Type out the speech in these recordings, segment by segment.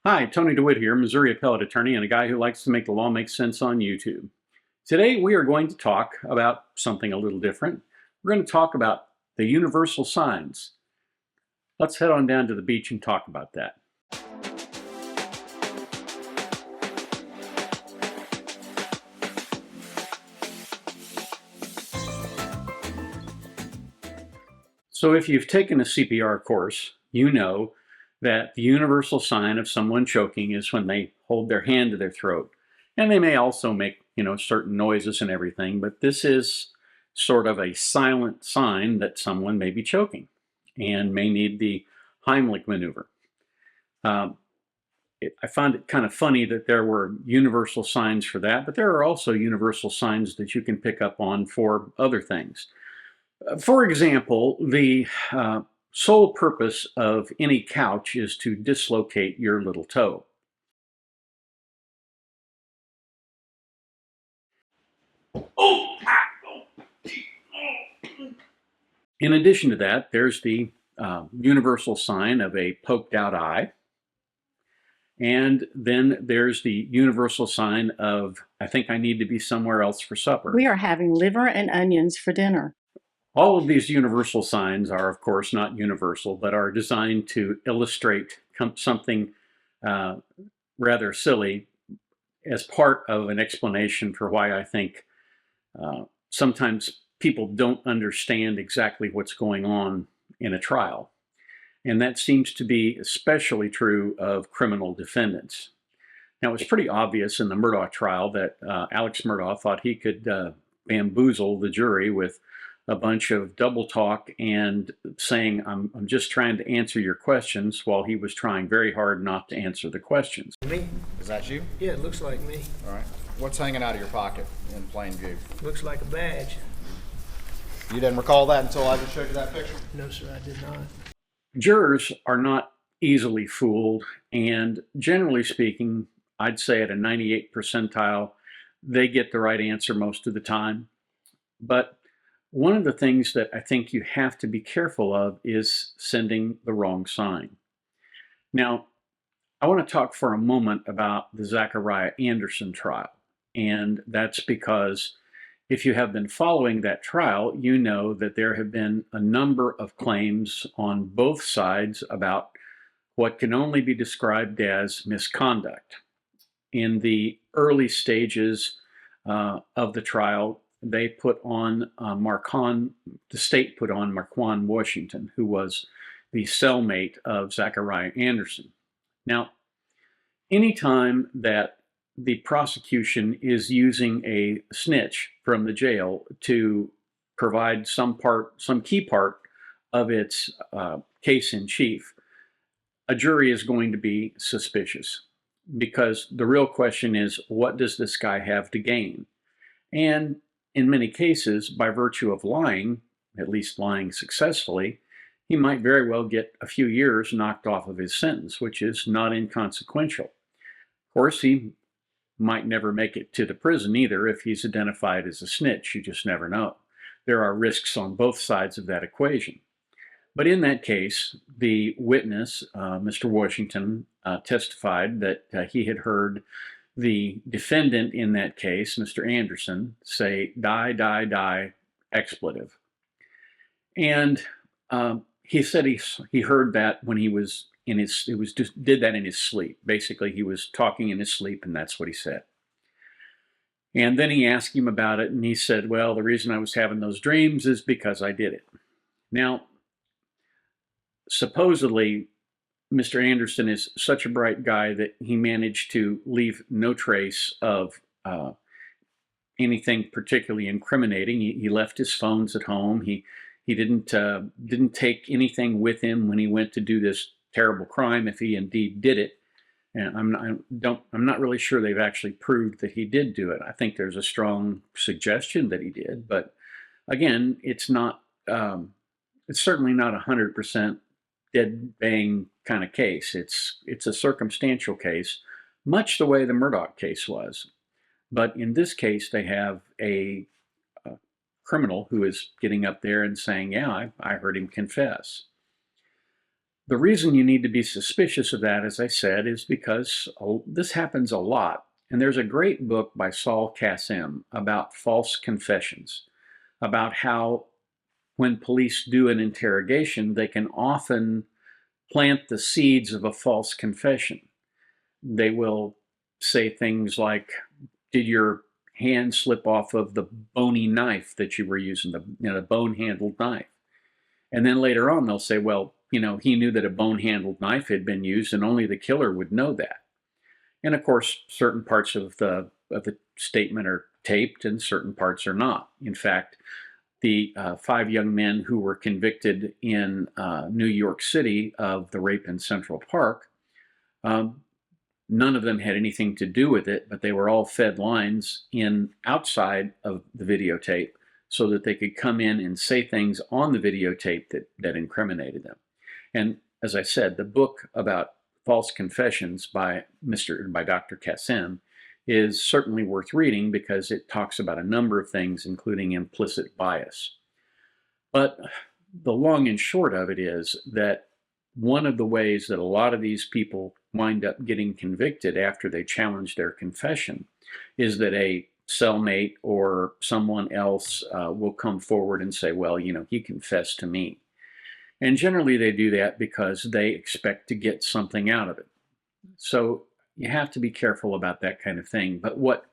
Hi, Tony DeWitt here, Missouri appellate attorney and a guy who likes to make the law make sense on YouTube. Today we are going to talk about something a little different. We're going to talk about the universal signs. Let's head on down to the beach and talk about that. So if you've taken a CPR course, you know that the universal sign of someone choking is when they hold their hand to their throat. And they may also make, certain noises and everything, but this is sort of a silent sign that someone may be choking and may need the Heimlich maneuver. I find it kind of funny that there were universal signs for that, but there are also universal signs that you can pick up on for other things. For example, the sole purpose of any couch is to dislocate your little toe. In addition to that, there's the universal sign of a poked out eye. And then there's the universal sign of, I think I need to be somewhere else for supper. We are having liver and onions for dinner. All of these universal signs are, of course, not universal, but are designed to illustrate something rather silly as part of an explanation for why I think sometimes people don't understand exactly what's going on in a trial. And that seems to be especially true of criminal defendants. Now, it was pretty obvious in the Murdaugh trial that Alex Murdaugh thought he could bamboozle the jury with a bunch of double talk and saying, I'm just trying to answer your questions, while he was trying very hard not to answer the questions. Me? Is that you? Yeah, it looks like me. All right. What's hanging out of your pocket in plain view? Looks like a badge. You didn't recall that until I just showed you that picture? No, sir, I did not. Jurors are not easily fooled, and generally speaking, I'd say at a 98 percentile, they get the right answer most of the time. But one of the things that I think you have to be careful of is sending the wrong sign. Now, I want to talk for a moment about the Zachariah Anderson trial. And that's because if you have been following that trial, you know that there have been a number of claims on both sides about what can only be described as misconduct. In the early stages of the trial, they put on the state put on Marquand Washington, who was the cellmate of Zachariah Anderson. Now, anytime that the prosecution is using a snitch from the jail to provide some key part of its case in chief, a jury is going to be suspicious, because the real question is, what does this guy have to gain? And in many cases, by virtue of lying, at least lying successfully, he might very well get a few years knocked off of his sentence, which is not inconsequential. Of course, he might never make it to the prison either if he's identified as a snitch. You just never know. There are risks on both sides of that equation. But in that case, the witness, Mr. Washington, testified that he had heard the defendant in that case, Mr. Anderson, say, "Die, die, die," expletive. And he said he heard that when he was did that in his sleep. Basically, he was talking in his sleep, and that's what he said. And then he asked him about it, and he said, "Well, the reason I was having those dreams is because I did it." Now, supposedly, Mr. Anderson is such a bright guy that he managed to leave no trace of anything particularly incriminating. He left his phones at home. He didn't take anything with him when he went to do this terrible crime, if he indeed did it. And I'm not really sure they've actually proved that he did do it. I think there's a strong suggestion that he did, but again, it's certainly not 100% dead bang kind of case. It's a circumstantial case, much the way the Murdaugh case was. But in this case, they have a criminal who is getting up there and saying, "Yeah, I heard him confess." The reason you need to be suspicious of that, as I said, is because this happens a lot. And there's a great book by Saul Kasem about false confessions, about how when police do an interrogation, they can often plant the seeds of a false confession. They will say things like, did your hand slip off of the bony knife that you were using, the bone-handled knife? And then later on, they'll say, well, he knew that a bone-handled knife had been used and only the killer would know that. And of course, certain parts of the statement are taped and certain parts are not. In fact, the 5 young men who were convicted in New York City of the rape in Central Park, none of them had anything to do with it, but they were all fed lines outside of the videotape so that they could come in and say things on the videotape that incriminated them. And as I said, the book about false confessions by Dr. Kasem is certainly worth reading because it talks about a number of things, including implicit bias. But the long and short of it is that one of the ways that a lot of these people wind up getting convicted after they challenge their confession is that a cellmate or someone else will come forward and say, well, he confessed to me. And generally they do that because they expect to get something out of it. So you have to be careful about that kind of thing. But what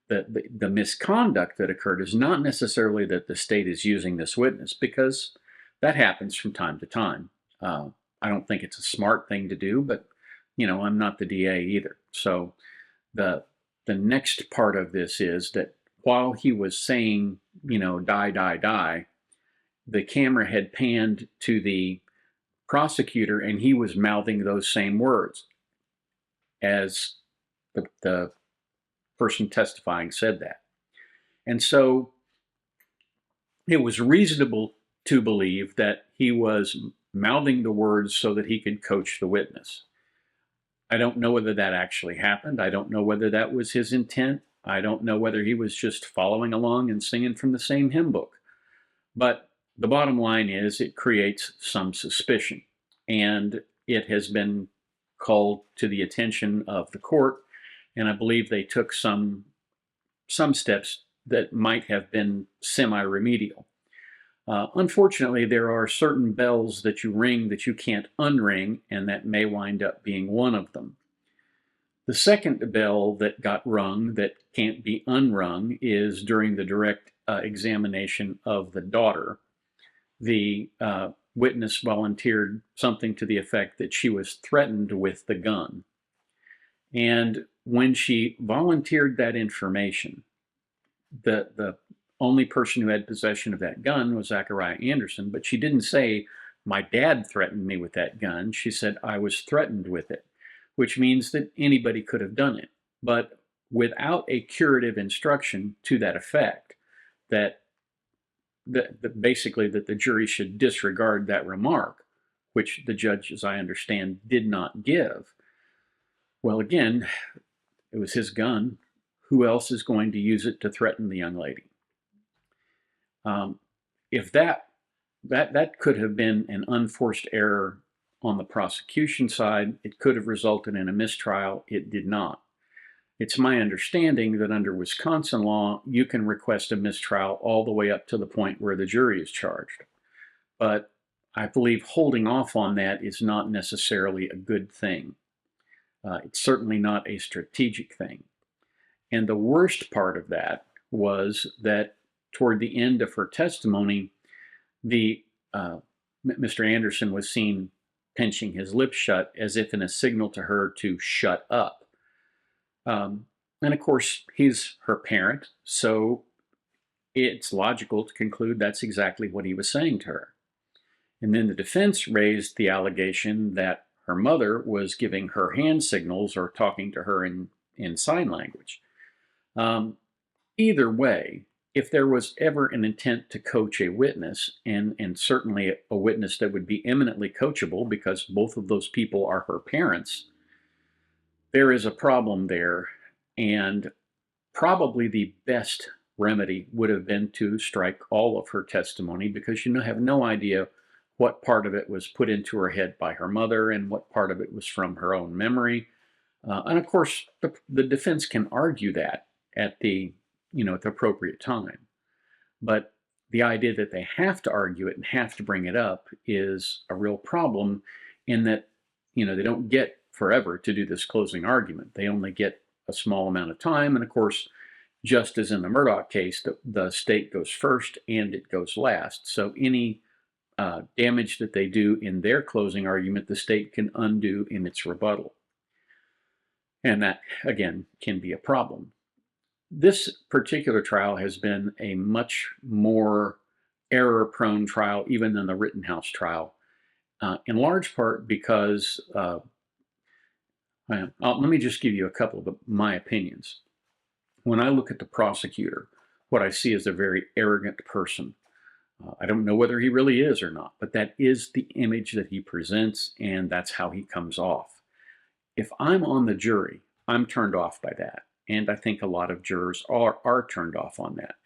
the misconduct that occurred is not necessarily that the state is using this witness, because that happens from time to time. I don't think it's a smart thing to do, but I'm not the DA either. So the next part of this is that while he was saying, die, die, die, the camera had panned to the prosecutor and he was mouthing those same words as the person testifying said that. And so it was reasonable to believe that he was mouthing the words so that he could coach the witness. I don't know whether that actually happened. I don't know whether that was his intent. I don't know whether he was just following along and singing from the same hymn book. But the bottom line is it creates some suspicion, and it has been called to the attention of the court, and I believe they took some steps that might have been semi-remedial. Unfortunately, there are certain bells that you ring that you can't unring, and that may wind up being one of them. The second bell that got rung that can't be unrung is during the direct examination of the daughter. The witness volunteered something to the effect that she was threatened with the gun. And when she volunteered that information, the only person who had possession of that gun was Zachariah Anderson, but she didn't say, my dad threatened me with that gun. She said, I was threatened with it, which means that anybody could have done it, but without a curative instruction to that effect, that basically that the jury should disregard that remark, which the judge, as I understand, did not give. Well, again, it was his gun. Who else is going to use it to threaten the young lady? If that could have been an unforced error on the prosecution side, it could have resulted in a mistrial. It did not. It's my understanding that under Wisconsin law, you can request a mistrial all the way up to the point where the jury is charged. But I believe holding off on that is not necessarily a good thing. It's certainly not a strategic thing. And the worst part of that was that toward the end of her testimony, Mr. Anderson was seen pinching his lips shut as if in a signal to her to shut up. And of course, he's her parent, so it's logical to conclude that's exactly what he was saying to her. And then the defense raised the allegation that her mother was giving her hand signals or talking to her in sign language. Either way, if there was ever an intent to coach a witness, and certainly a witness that would be eminently coachable because both of those people are her parents, there is a problem there. And probably the best remedy would have been to strike all of her testimony, because you have no idea what part of it was put into her head by her mother and what part of it was from her own memory. And of course, the defense can argue that at the at the appropriate time. But the idea that they have to argue it and have to bring it up is a real problem, in that they don't get forever to do this closing argument. They only get a small amount of time, and of course, just as in the Murdaugh case, the state goes first and it goes last. So any damage that they do in their closing argument, the state can undo in its rebuttal. And that, again, can be a problem. This particular trial has been a much more error-prone trial even than the Rittenhouse trial, in large part because, let me just give you a couple of my opinions. When I look at the prosecutor, what I see is a very arrogant person. I don't know whether he really is or not, but that is the image that he presents, and that's how he comes off. If I'm on the jury, I'm turned off by that. And I think a lot of jurors are turned off on that.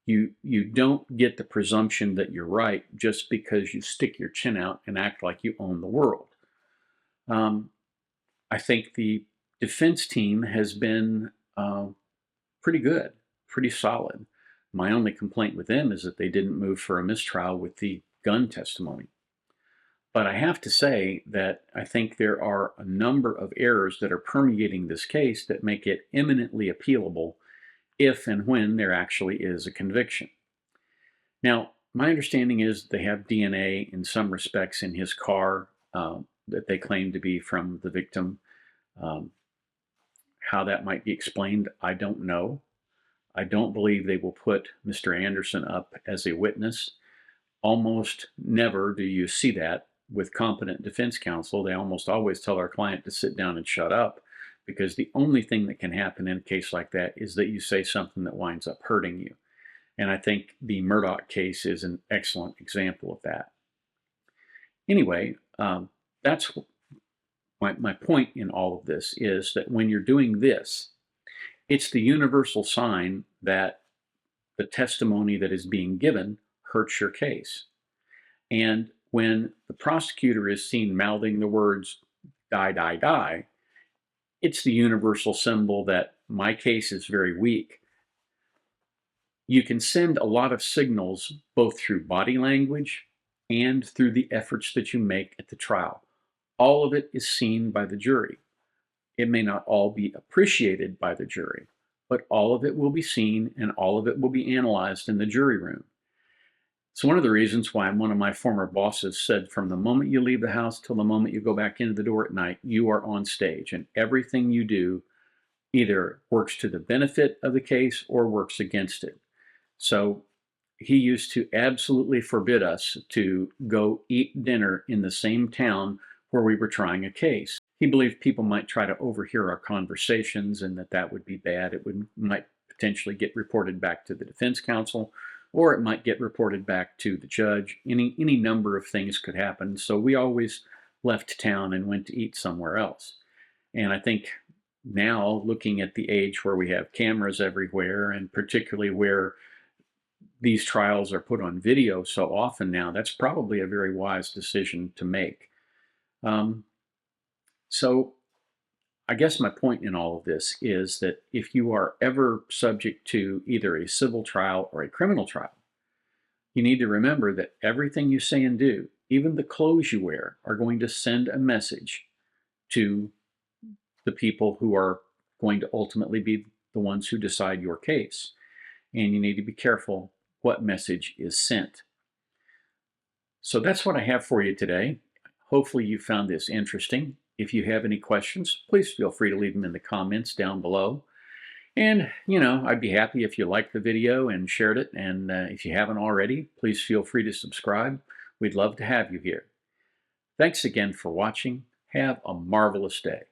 You don't get the presumption that you're right just because you stick your chin out and act like you own the world. I think the defense team has been pretty good, pretty solid. My only complaint with them is that they didn't move for a mistrial with the gun testimony. But I have to say that I think there are a number of errors that are permeating this case that make it eminently appealable if and when there actually is a conviction. Now, my understanding is they have DNA in some respects in his car that they claim to be from the victim. How that might be explained, I don't know. I don't believe they will put Mr. Anderson up as a witness. Almost never do you see that with competent defense counsel. They almost always tell our client to sit down and shut up, because the only thing that can happen in a case like that is that you say something that winds up hurting you. And I think the Murdaugh case is an excellent example of that. Anyway, that's my point in all of this, is that when you're doing this, it's the universal sign that the testimony that is being given hurts your case. And when the prosecutor is seen mouthing the words, "die, die, die," it's the universal symbol that my case is very weak. You can send a lot of signals both through body language and through the efforts that you make at the trial. All of it is seen by the jury. It may not all be appreciated by the jury, but all of it will be seen and all of it will be analyzed in the jury room. It's one of the reasons why one of my former bosses said, from the moment you leave the house till the moment you go back into the door at night, you are on stage, and everything you do either works to the benefit of the case or works against it. So he used to absolutely forbid us to go eat dinner in the same town where we were trying a case. He believed people might try to overhear our conversations and that would be bad. It might potentially get reported back to the defense counsel, or it might get reported back to the judge. Any number of things could happen. So we always left town and went to eat somewhere else. And I think now, looking at the age where we have cameras everywhere, and particularly where these trials are put on video so often now, that's probably a very wise decision to make. So I guess my point in all of this is that if you are ever subject to either a civil trial or a criminal trial, you need to remember that everything you say and do, even the clothes you wear, are going to send a message to the people who are going to ultimately be the ones who decide your case. And you need to be careful what message is sent. So that's what I have for you today. Hopefully you found this interesting. If you have any questions, please feel free to leave them in the comments down below. And, I'd be happy if you liked the video and shared it. And if you haven't already, please feel free to subscribe. We'd love to have you here. Thanks again for watching. Have a marvelous day.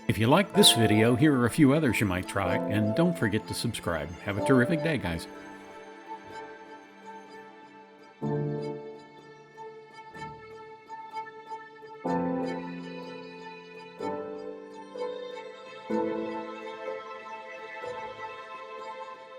If you liked this video, here are a few others you might try, and don't forget to subscribe. Have a terrific day, guys.